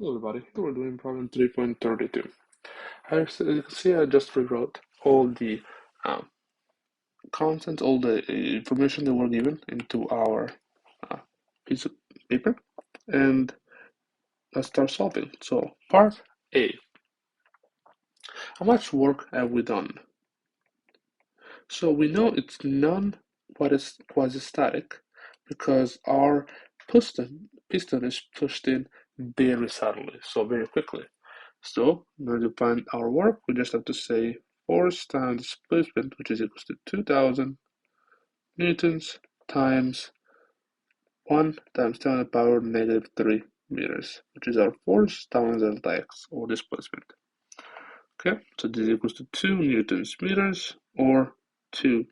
Hello everybody, we're doing problem 3.32. As you can see, I just rewrote all the content, all the information that were given into our uh, piece of paper, and let's start solving. So, part A. How much work have we done? So we know it's non-quasi-static because our piston is pushed in very suddenly, so very quickly. So, in order to find our work, we just have to say force times displacement, which is equal to 2000 newtons times 1 times 10 to the power negative 3 meters, which is our force times delta x, or displacement. Okay, so this equals to 2 newtons meters, or 2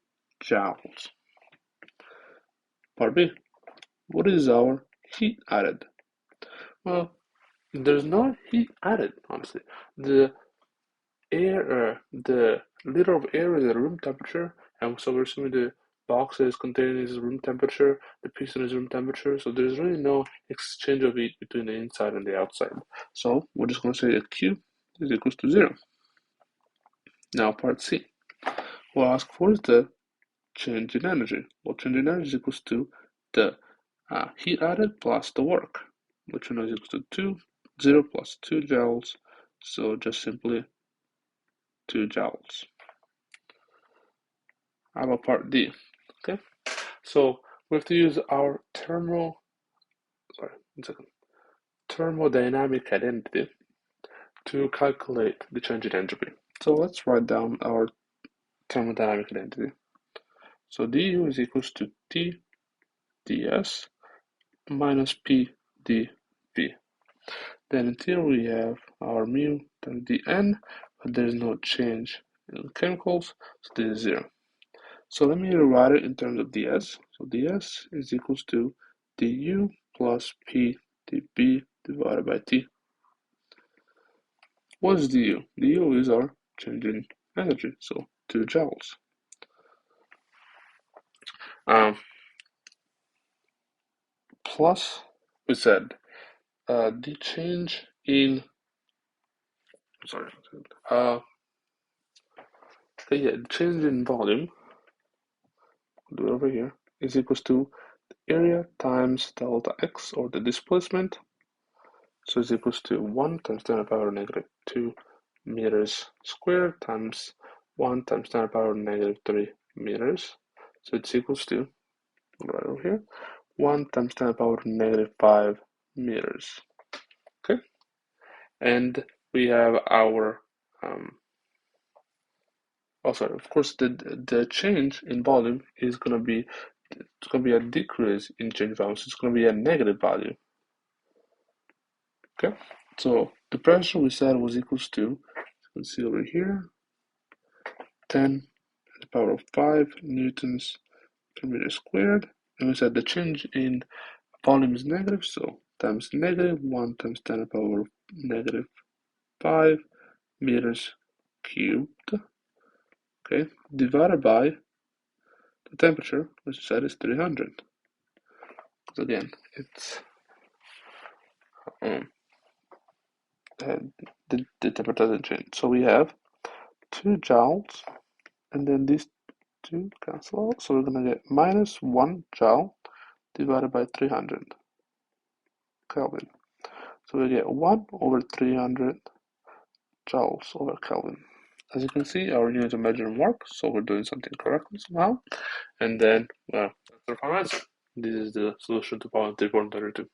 joules. Part B, what is our heat added? Well, there's no heat added, honestly. The the liter of air is at room temperature, and so we're assuming the box is containing is room temperature, the piston is room temperature, so there's really no exchange of heat between the inside and the outside. So we're just going to say that Q is equals to 0. Now part C. We'll ask for is the change in energy. Well, change in energy is equals to the heat added plus the work, which we know is equal to 0 plus 2 joules, so just simply 2 joules. How about part D? Okay, so we have to use our thermodynamic identity to calculate the change in entropy. So let's write down our thermodynamic identity. So du is equals to T ds minus P dV. Then in here we have our mu times dN, but there's no change in chemicals, so this is 0. So let me rewrite it in terms of ds. So ds is equals to du plus P dB divided by T. What is du? Du is our change in energy, so 2 joules. Plus, we said the change in, sorry, the change in volume, do it over here, is equals to area times delta x, or the displacement. So it's equals to 1 times 10 to the power negative 2 meters squared times 1 times 10 to the power negative 3 meters. So it's equals to, right over here, 1 times 10 to the power negative 5 meters. Okay? And we have our, of course, the change in volume is going to be, it's going to be a decrease in change volume, so it's going to be a negative value. Okay, so the pressure we said was equals to, you can see over here, 10 to the power of 5 newtons per meter squared. And we said the change in volume is negative, so times negative 1 times 10 to the power of negative 5 meters cubed. Okay, divided by the temperature, which we said is 300. So again, it's the temperature doesn't change. So we have 2 joules, and then these 2 cancel out. So we're going to get minus 1 joule divided by 300 Kelvin. So we get 1 over 300 joules over Kelvin. As you can see, our unit of measurement works, so we're doing something correctly somehow. And then, that's our final answer. This is the solution to problem 3.32.